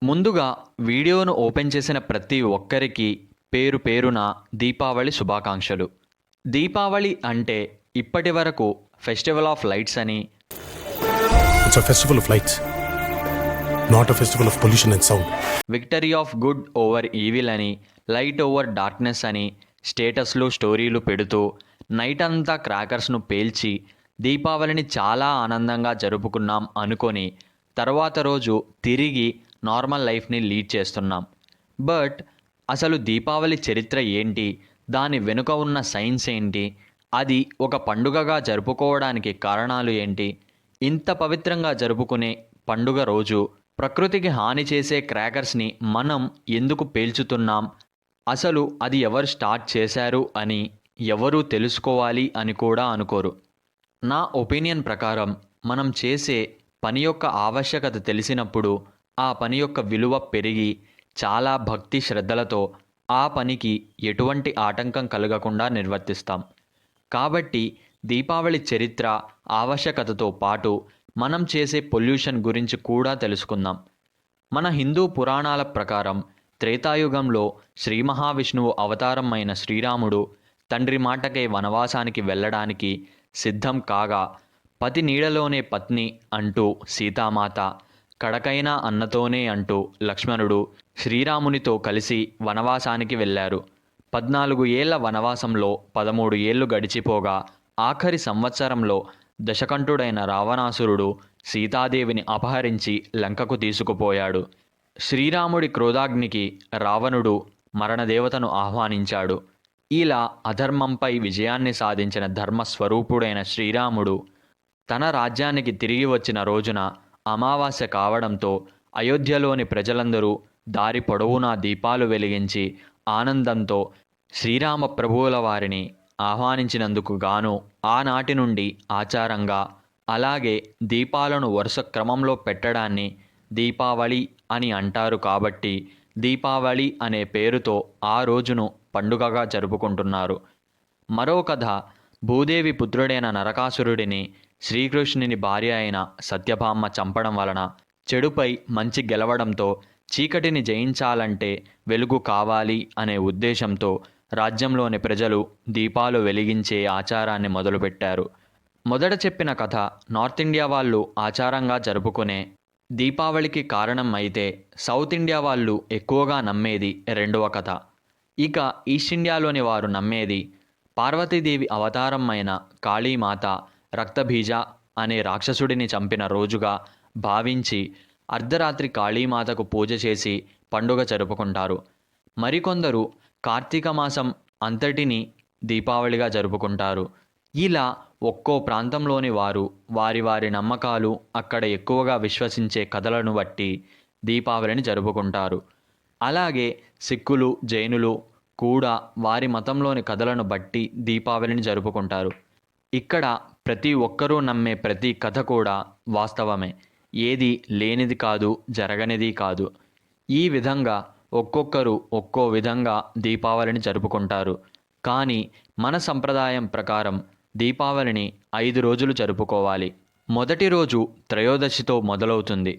ముందుగా వీడియోను ఓపెన్ చేసిన ప్రతి ఒక్కరికి పేరు పేరున దీపావళి శుభాకాంక్షలు. దీపావళి అంటే ఇప్పటి వరకు ఫెస్టివల్ ఆఫ్ లైట్స్ అని, It's a festival of lights, not a festival of pollution and sound. Victory of good over evil అని, లైట్ ఓవర్ డార్క్నెస్ అని స్టేటస్లు స్టోరీలు పెడుతూ నైట్ అంతా క్రాకర్స్ను పేల్చి దీపావళిని చాలా ఆనందంగా జరుపుకున్నాం అనుకొని తర్వాత రోజు తిరిగి నార్మల్ లైఫ్ని లీడ్ చేస్తున్నాం. బట్ అసలు దీపావళి చరిత్ర ఏంటి, దాని వెనుక ఉన్న సైన్స్ ఏంటి, అది ఒక పండుగగా జరుపుకోవడానికి కారణాలు ఏంటి, ఇంత పవిత్రంగా జరుపుకునే పండుగ రోజు ప్రకృతికి హాని చేసే క్రాకర్స్ని మనం ఎందుకు పేల్చుతున్నాం, అసలు అది ఎవరు స్టార్ట్ చేశారు అని ఎవరూ తెలుసుకోవాలి అని కూడా అనుకోరు. నా ఒపీనియన్ ప్రకారం మనం చేసే పని యొక్క ఆవశ్యకత తెలిసినప్పుడు ఆ పని యొక్క విలువ పెరిగి చాలా భక్తి శ్రద్ధలతో ఆ పనికి ఎటువంటి ఆటంకం కలగకుండా నిర్వర్తిస్తాం. కాబట్టి దీపావళి చరిత్ర ఆవశ్యకతతో పాటు మనం చేసే పొల్యూషన్ గురించి కూడా తెలుసుకుందాం. మన హిందూ పురాణాల ప్రకారం త్రేతాయుగంలో శ్రీ మహావిష్ణువు అవతారం అయిన శ్రీరాముడు తండ్రి మాటకే వనవాసానికి వెళ్ళడానికి సిద్ధం కాగా పతి నీడలోనే పత్ని అంటూ సీతామాత, కడకైన అన్నతోనే అంటూ లక్ష్మణుడు శ్రీరామునితో కలిసి వనవాసానికి వెళ్ళారు. 14 ఏళ్ల వనవాసంలో 13 ఏళ్లు గడిచిపోగా ఆఖరి సంవత్సరంలో దశకంఠుడైన రావణాసురుడు సీతాదేవిని అపహరించి లంకకు తీసుకుపోయాడు. శ్రీరాముడి క్రోధాగ్నికి రావణుడు మరణదేవతను ఆహ్వానించాడు. ఇలా అధర్మంపై విజయాన్ని సాధించిన ధర్మస్వరూపుడైన శ్రీరాముడు తన రాజ్యానికి తిరిగి వచ్చిన రోజున అమావాస్య కావడంతో అయోధ్యలోని ప్రజలందరూ దారి పొడవునా దీపాలు వెలిగించి ఆనందంతో శ్రీరామ ప్రభువుల వారిని ఆహ్వానించినందుకు గాను ఆనాటి నుండి ఆచారంగా అలాగే దీపాలను వరుస క్రమంలో పెట్టడాన్ని దీపావళి అని అంటారు. కాబట్టి దీపావళి అనే పేరుతో ఆ రోజును పండుగగా జరుపుకుంటున్నారు. మరో కథ, భూదేవి పుత్రుడైన నరకాసురుడిని శ్రీకృష్ణుని భార్య అయిన సత్యభామ చంపడం వలన చెడుపై మంచి గెలవడంతో చీకటిని జయించాలంటే వెలుగు కావాలి అనే ఉద్దేశంతో రాజ్యంలోని ప్రజలు దీపాలు వెలిగించే ఆచారాన్ని మొదలుపెట్టారు. మొదట చెప్పిన కథ నార్త్ ఇండియా వాళ్ళు ఆచారంగా జరుపుకునే దీపావళికి కారణం అయితే, సౌత్ ఇండియా వాళ్ళు ఎక్కువగా నమ్మేది రెండవ కథ. ఇక ఈస్ట్ ఇండియాలోని వారు నమ్మేది పార్వతీదేవి అవతారం అయిన కాళీమాత రక్తబీజ అనే రాక్షసుడిని చంపిన రోజుగా భావించి అర్ధరాత్రి కాళీమాతకు పూజ చేసి పండుగ జరుపుకుంటారు. మరికొందరు కార్తీక మాసం అంతటిని దీపావళిగా జరుపుకుంటారు. ఇలా ఒక్కో ప్రాంతంలోని వారు వారి వారి నమ్మకాలు, అక్కడ ఎక్కువగా విశ్వసించే కథలను బట్టి దీపావళిని జరుపుకుంటారు. అలాగే సిక్కులు, జైనులు కూడా వారి మతంలోని కథలను బట్టి దీపావళిని జరుపుకుంటారు. ఇక్కడ ప్రతి ఒక్కరూ నమ్మే ప్రతి కథ కూడా వాస్తవమే, ఏది లేనిది కాదు, జరగనిది కాదు. ఈ విధంగా ఒక్కొక్కరు ఒక్కో విధంగా దీపావళిని జరుపుకుంటారు. కానీ మన సంప్రదాయం ప్రకారం దీపావళిని 5 రోజులు జరుపుకోవాలి. మొదటి రోజు త్రయోదశితో మొదలవుతుంది,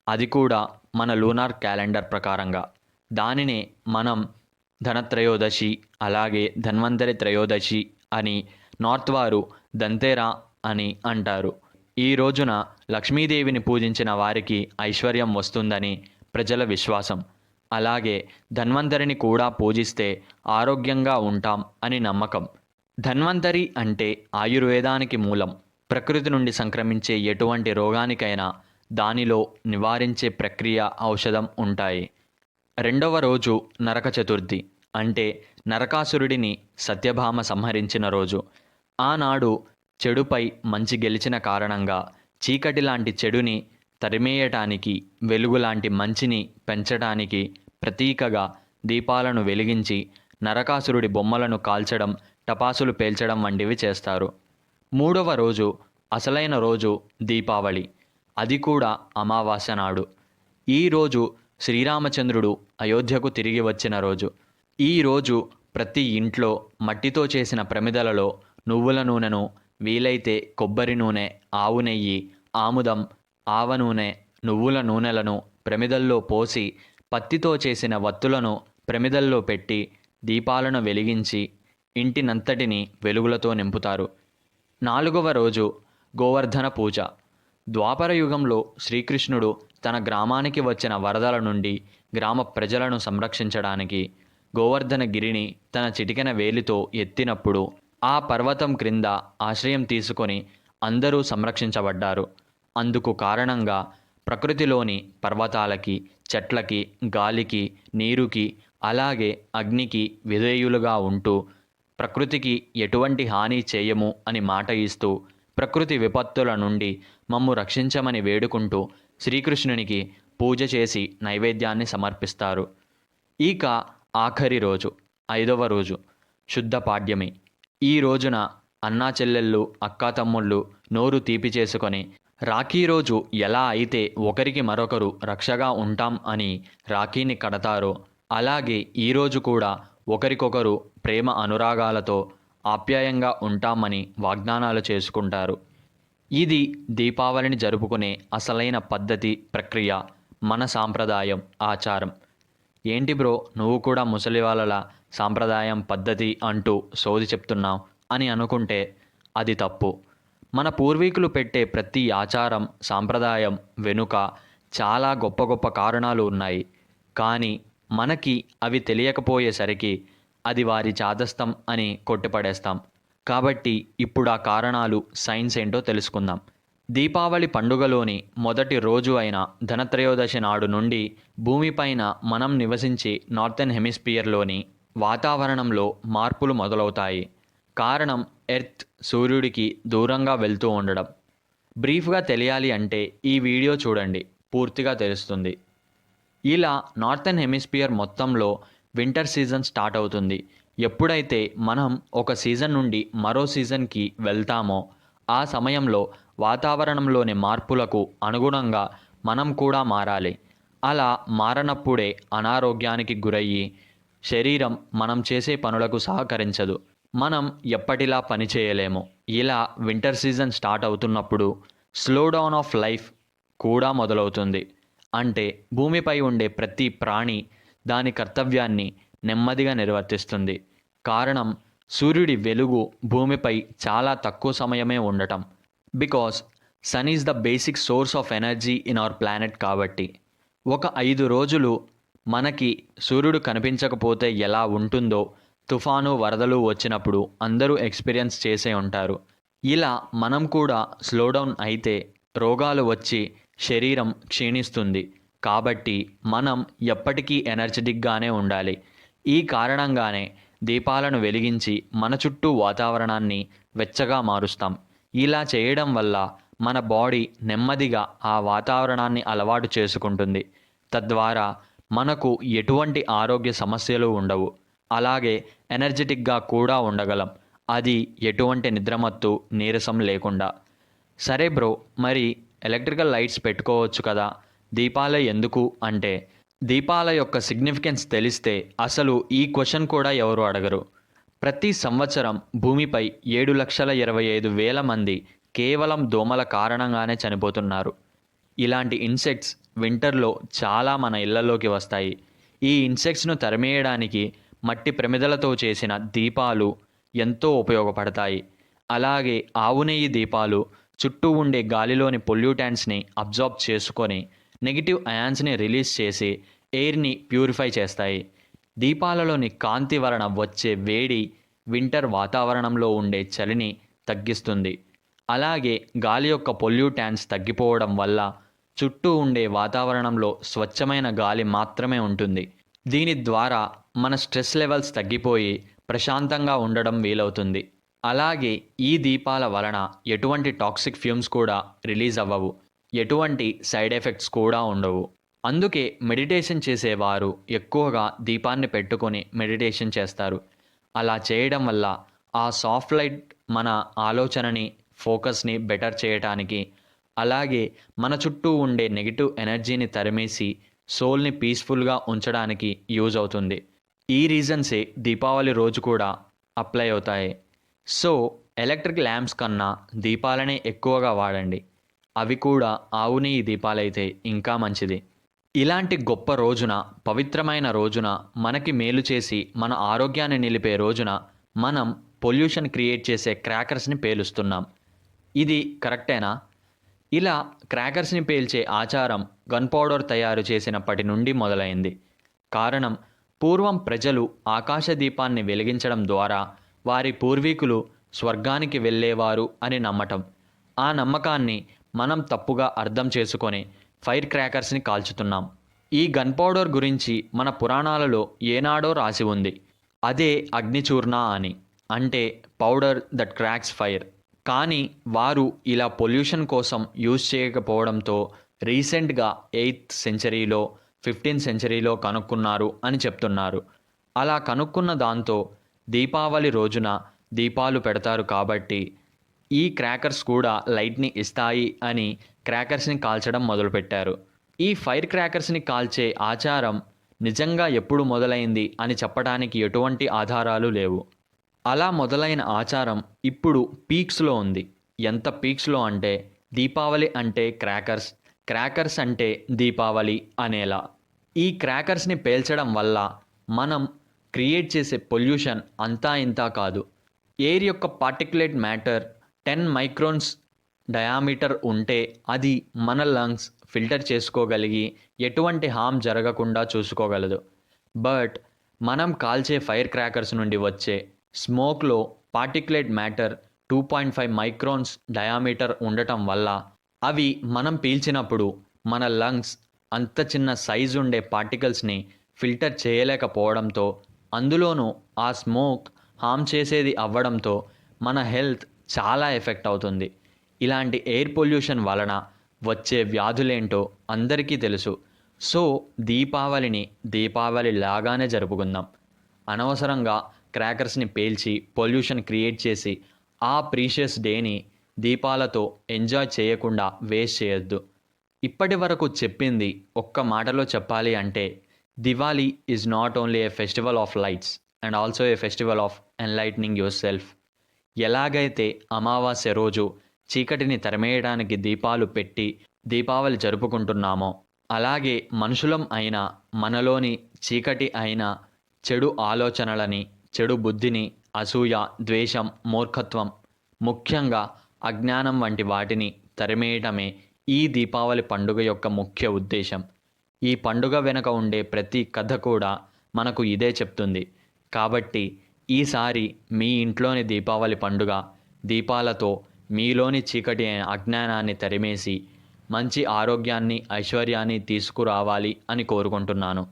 అది కూడా మన లూనార్ క్యాలెండర్ ప్రకారంగా. దానినే మనం ధనత్రయోదశి, అలాగే ధన్వంతరి త్రయోదశి అని, నార్త్ వారు దంతేరా అని అంటారు. ఈ రోజున లక్ష్మీదేవిని పూజించిన వారికి ఐశ్వర్యం వస్తుందని ప్రజల విశ్వాసం. అలాగే ధన్వంతరిని కూడా పూజిస్తే ఆరోగ్యంగా ఉంటాం అని నమ్మకం. ధన్వంతరి అంటే ఆయుర్వేదానికి మూలం. ప్రకృతి నుండి సంక్రమించే ఎటువంటి రోగానికైనా దానిలో నివారించే ప్రక్రియ, ఔషధం ఉంటాయి. రెండవ రోజు నరక చతుర్థి, అంటే నరకాసురుడిని సత్యభామ సంహరించిన రోజు. ఆనాడు చెడుపై మంచి గెలిచిన కారణంగా చీకటి లాంటి చెడుని తరిమేయటానికి, వెలుగు లాంటి మంచిని పెంచడానికి ప్రతీకగా దీపాలను వెలిగించి నరకాసురుడి బొమ్మలను కాల్చడం, టపాసులు పేల్చడం వంటివి చేస్తారు. మూడవ రోజు అసలైన రోజు దీపావళి, అది కూడా అమావాస్య నాడు. ఈ రోజు శ్రీరామచంద్రుడు అయోధ్యకు తిరిగి వచ్చిన రోజు. ఈ రోజు ప్రతి ఇంట్లో మట్టితో చేసిన ప్రమిదలలో నువ్వుల నూనెను, వీలైతే కొబ్బరి నూనె, ఆవు నెయ్యి, ఆముదం, ఆవ నూనె, నువ్వుల నూనెలను ప్రమిదల్లో పోసి పత్తితో చేసిన వత్తులను ప్రమిదల్లో పెట్టి దీపాలను వెలిగించి ఇంటినంతటిని వెలుగులతో నింపుతారు. 4వ రోజు గోవర్ధన పూజ. ద్వాపర యుగంలో శ్రీకృష్ణుడు తన గ్రామానికి వచ్చిన వరదల నుండి గ్రామ ప్రజలను సంరక్షించడానికి గోవర్ధన గిరిని తన చిటికెన వేలితో ఎత్తినప్పుడు ఆ పర్వతం క్రింద ఆశ్రయం తీసుకొని అందరూ సంరక్షించబడ్డారు. అందుకు కారణంగా ప్రకృతిలోని పర్వతాలకి, చెట్లకి, గాలికి, నీరుకి, అలాగే అగ్నికి విధేయులుగా ఉంటూ ప్రకృతికి ఎటువంటి హాని చేయము అని మాట ఇస్తూ ప్రకృతి విపత్తుల నుండి మమ్ము రక్షించమని వేడుకుంటూ శ్రీకృష్ణునికి పూజ చేసి నైవేద్యాన్ని సమర్పిస్తారు. ఇక ఆఖరి రోజు 5వ రోజు శుద్ధ పాడ్యమి. ఈ రోజున అన్నా చెల్లెళ్ళు, అక్కా తమ్ముళ్ళు నోరు తీపి చేసుకొని రాఖీ రోజు ఎలా అయితే ఒకరికి మరొకరు రక్షగా ఉంటాం అని రాఖీని కడతారో అలాగే ఈరోజు కూడా ఒకరికొకరు ప్రేమ అనురాగాలతో ఆప్యాయంగా ఉంటామని వాగ్దానాలు చేసుకుంటారు. ఇది దీపావళిని జరుపుకునే అసలైన పద్ధతి, ప్రక్రియ, మన సాంప్రదాయం, ఆచారం. ఏంటి బ్రో నువ్వు కూడా ముసలి వాళ్ళలా సాంప్రదాయం, పద్ధతి అంటూ సోది చెప్తున్నావు అని అనుకుంటే అది తప్పు. మన పూర్వీకులు పెట్టే ప్రతి ఆచారం, సాంప్రదాయం వెనుక చాలా గొప్ప గొప్ప కారణాలు ఉన్నాయి. కానీ మనకి అవి తెలియకపోయేసరికి అది వారి చాదస్తం అని కొట్టిపడేస్తాం. కాబట్టి ఇప్పుడు ఆ కారణాలు, సైన్స్ ఏంటో తెలుసుకుందాం. దీపావళి పండుగలోని మొదటి రోజు అయిన ధనత్రయోదశి నాడు నుండి భూమిపైన మనం నివసించే నార్థన్ హెమిస్ఫియర్లోని వాతావరణంలో మార్పులు మొదలవుతాయి. కారణం ఎర్త్ సూర్యుడికి దూరంగా వెళ్తూ ఉండడం. బ్రీఫ్గా తెలియాలి అంటే ఈ వీడియో చూడండి, పూర్తిగా తెలుస్తుంది. ఇలా నార్థన్ హెమిస్ఫియర్ మొత్తంలో వింటర్ సీజన్ స్టార్ట్ అవుతుంది. ఎప్పుడైతే మనం ఒక సీజన్ నుండి మరో సీజన్కి వెళ్తామో ఆ సమయంలో వాతావరణంలోని మార్పులకు అనుగుణంగా మనం కూడా మారాలి. అలా మారనప్పుడే అనారోగ్యానికి గురయ్యి శరీరం మనం చేసే పనులకు సహకరించదు. మనం ఎప్పటిలా పని చేయలేము. ఇలా వింటర్ సీజన్ స్టార్ట్ అవుతున్నప్పుడు స్లో డౌన్ ఆఫ్ లైఫ్ కూడా మొదలవుతుంది. అంటే భూమిపై ఉండే ప్రతి ప్రాణి దాని కర్తవ్యాన్ని నెమ్మదిగా నిర్వర్తిస్తుంది. కారణం సూర్యుడి వెలుగు భూమిపై చాలా తక్కువ సమయమే ఉండటం. Because sun is the basic source of energy in our planet. కాబట్టి ఒక 5 రోజులు మనకి సూర్యుడు కనిపించకపోతే ఎలా ఉంటుందో తుఫాను, వరదలు వచ్చినప్పుడు అందరూ ఎక్స్పీరియన్స్ చేసే ఉంటారు. ఇలా మనం కూడా స్లోడౌన్ అయితే రోగాలు వచ్చి శరీరం క్షీణిస్తుంది. కాబట్టి మనం ఎప్పటికీ ఎనర్జెటిక్గానే ఉండాలి. ఈ కారణంగానే దీపాలను వెలిగించి మన చుట్టూ వాతావరణాన్ని వెచ్చగా మారుస్తాం. ఇలా చేయడం వల్ల మన బాడీ నెమ్మదిగా ఆ వాతావరణాన్ని అలవాటు చేసుకుంటుంది. తద్వారా మనకు ఎటువంటి ఆరోగ్య సమస్యలు ఉండవు. అలాగే ఎనర్జెటిక్గా కూడా ఉండగలం. అది ఎటువంటి నిద్రమత్తు, నీరసం లేకుండా. సరే బ్రో, మరి ఎలక్ట్రికల్ లైట్స్ పెట్టుకోవచ్చు కదా, దీపాలే ఎందుకు అంటే దీపాల యొక్క సిగ్నిఫికెన్స్ తెలిస్తే అసలు ఈ క్వశ్చన్ కూడా ఎవరు అడగరు. ప్రతి సంవత్సరం భూమిపై 7,25,000 మంది కేవలం దోమల కారణంగానే చనిపోతున్నారు. ఇలాంటి ఇన్సెక్ట్స్ వింటర్లో చాలా మన ఇళ్లలోకి వస్తాయి. ఈ ఇన్సెక్ట్స్ను తరిమేయడానికి మట్టి ప్రమిదలతో చేసిన దీపాలు ఎంతో ఉపయోగపడతాయి. అలాగే ఆవు నెయ్యి దీపాలు చుట్టూ ఉండే గాలిలోని పొల్యూటెంట్స్ని అబ్జార్బ్ చేసుకొని నెగిటివ్ అయాన్స్ని రిలీజ్ చేసి ఎయిర్ని ప్యూరిఫై చేస్తాయి. దీపాలలోని కాంతి వలన వచ్చే వేడి వింటర్ వాతావరణంలో ఉండే చలిని తగ్గిస్తుంది. అలాగే గాలి యొక్క పొల్యూటెంట్స్ తగ్గిపోవడం వల్ల చుట్టూ ఉండే వాతావరణంలో స్వచ్ఛమైన గాలి మాత్రమే ఉంటుంది. దీని ద్వారా మన స్ట్రెస్ లెవెల్స్ తగ్గిపోయి ప్రశాంతంగా ఉండడం వీలవుతుంది. అలాగే ఈ దీపాల వలన ఎటువంటి టాక్సిక్ ఫ్యూమ్స్ కూడా రిలీజ్ అవ్వవు. ఎటువంటి సైడ్ ఎఫెక్ట్స్ కూడా ఉండవు. అందుకే మెడిటేషన్ చేసేవారు ఎక్కువగా దీపాన్ని పెట్టుకొని మెడిటేషన్ చేస్తారు. అలా చేయడం వల్ల ఆ సాఫ్ట్ లైట్ మన ఆలోచనని, ఫోకస్ని బెటర్ చేయటానికి, అలాగే మన చుట్టూ ఉండే నెగిటివ్ ఎనర్జీని తరిమేసి సోల్ని పీస్ఫుల్గా ఉంచడానికి యూజ్ అవుతుంది. ఈ రీజన్సే దీపావళి రోజు కూడా అప్లై అవుతాయి. సో ఎలక్ట్రిక్ ల్యాంప్స్ కన్నా దీపాలనే ఎక్కువగా వాడండి. అవి కూడా ఆవు నెయ్యి దీపాలైతే ఇంకా మంచిది. ఇలాంటి గొప్ప రోజున, పవిత్రమైన రోజున, మనకి మేలు చేసి మన ఆరోగ్యాన్ని నిలిపే రోజున మనం పొల్యూషన్ క్రియేట్ చేసే క్రాకర్స్ని పేలుస్తున్నాం. ఇది కరెక్టేనా? ఇలా క్రాకర్స్ని పేల్చే ఆచారం గన్ పౌడర్ తయారు చేసినప్పటి నుండి మొదలైంది. కారణం, పూర్వం ప్రజలు ఆకాశ దీపాన్ని వెలిగించడం ద్వారా వారి పూర్వీకులు స్వర్గానికి వెళ్ళేవారు అని నమ్మటం. ఆ నమ్మకాన్ని మనం తప్పుగా అర్థం చేసుకొని ఫైర్ క్రాకర్స్ని కాల్చుతున్నాం. ఈ గన్ పౌడర్ గురించి మన పురాణాలలో ఏనాడో రాసి ఉంది. అదే అగ్నిచూర్ణ అని, అంటే పౌడర్ దట్ క్రాక్స్ ఫైర్. కానీ వారు ఇలా పొల్యూషన్ కోసం యూజ్ చేయకపోవడంతో రీసెంట్గా 8th సెంచరీలో 15th సెంచరీలో కనుక్కున్నారు అని చెప్తున్నారు. అలా కనుక్కున్న దాంతో దీపావళి రోజున దీపాలు పెడతారు కాబట్టి ఈ క్రాకర్స్ కూడా లైట్ని ఇస్తాయి అని క్రాకర్స్ని కాల్చడం మొదలుపెట్టారు. ఈ ఫైర్ క్రాకర్స్ని కాల్చే ఆచారం నిజంగా ఎప్పుడు మొదలైంది అని చెప్పడానికి ఎటువంటి ఆధారాలు లేవు. అలా మొదలైన ఆచారం ఇప్పుడు పీక్స్లో ఉంది. ఎంత పీక్స్లో అంటే దీపావళి అంటే క్రాకర్స్, క్రాకర్స్ అంటే దీపావళి అనేలా. ఈ క్రాకర్స్ని పేల్చడం వల్ల మనం క్రియేట్ చేసే పొల్యూషన్ అంతా ఇంతా కాదు. ఎయిర్ యొక్క పార్టిక్యులేట్ మ్యాటర్ 10 మైక్రోన్స్ డయామీటర్ ఉంటే అది మన లంగ్స్ ఫిల్టర్ చేసుకోగలిగి ఎటువంటి హామ్ జరగకుండా చూసుకోగలదు. బట్ మనం కాల్చే ఫైర్ క్రాకర్స్ నుండి వచ్చే స్మోక్లో పార్టిక్యులేట్ మ్యాటర్ 2.5 మైక్రోన్స్ డయామీటర్ ఉండటం వల్ల అవి మనం పీల్చినప్పుడు మన లంగ్స్ అంత చిన్న సైజు ఉండే పార్టికల్స్ని ఫిల్టర్ చేయలేకపోవడంతో, అందులోనూ ఆ స్మోక్ హామ్ చేసేది అవ్వడంతో మన హెల్త్ చాలా ఎఫెక్ట్ అవుతుంది. ఇలాంటి ఎయిర్ పొల్యూషన్ వలన వచ్చే వ్యాధులేంటో అందరికీ తెలుసు. సో దీపావళిని దీపావళి లాగానే జరుపుకుందాం. అనవసరంగా క్రాకర్స్ని పేల్చి పొల్యూషన్ క్రియేట్ చేసి ఆ ప్రీషియస్ డేని దీపాలతో ఎంజాయ్ చేయకుండా వేస్ట్ చేయొద్దు. ఇప్పటి వరకు చెప్పింది ఒక్క మాటలో చెప్పాలి అంటే, Diwali is not only A festival of lights and also a festival of enlightening your self. ఎలాగైతే అమావాస్య రోజు చీకటిని తరిమేయడానికి దీపాలు పెట్టి దీపావళి జరుపుకుంటున్నామో, అలాగే మనుషులం అయిన మనలోని చీకటి అయిన చెడు ఆలోచనలని, చెడు బుద్ధిని, అసూయ, ద్వేషం, మూర్ఖత్వం, ముఖ్యంగా అజ్ఞానం వంటి వాటిని తరిమేయటమే ఈ దీపావళి పండుగ యొక్క ముఖ్య ఉద్దేశం. ఈ పండుగ వెనుక ఉండే ప్రతి కథ కూడా మనకు ఇదే చెప్తుంది. కాబట్టి ఈసారి మీ ఇంట్లోని దీపావళి పండుగ దీపాలతో మీలోని చీకటి అయిన అజ్ఞానాన్ని తరిమేసి మంచి ఆరోగ్యాన్ని, ఐశ్వర్యాన్ని తీసుకురావాలి అని కోరుకుంటున్నాను.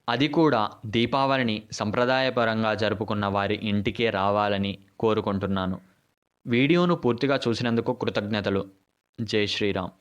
అది కూడా దీపావళిని సంప్రదాయపరంగా జరుపుకున్న వారి ఇంటికే రావాలని కోరుకుంటున్నాను. వీడియోను పూర్తిగా చూసినందుకు కృతజ్ఞతలు. జై శ్రీరామ్.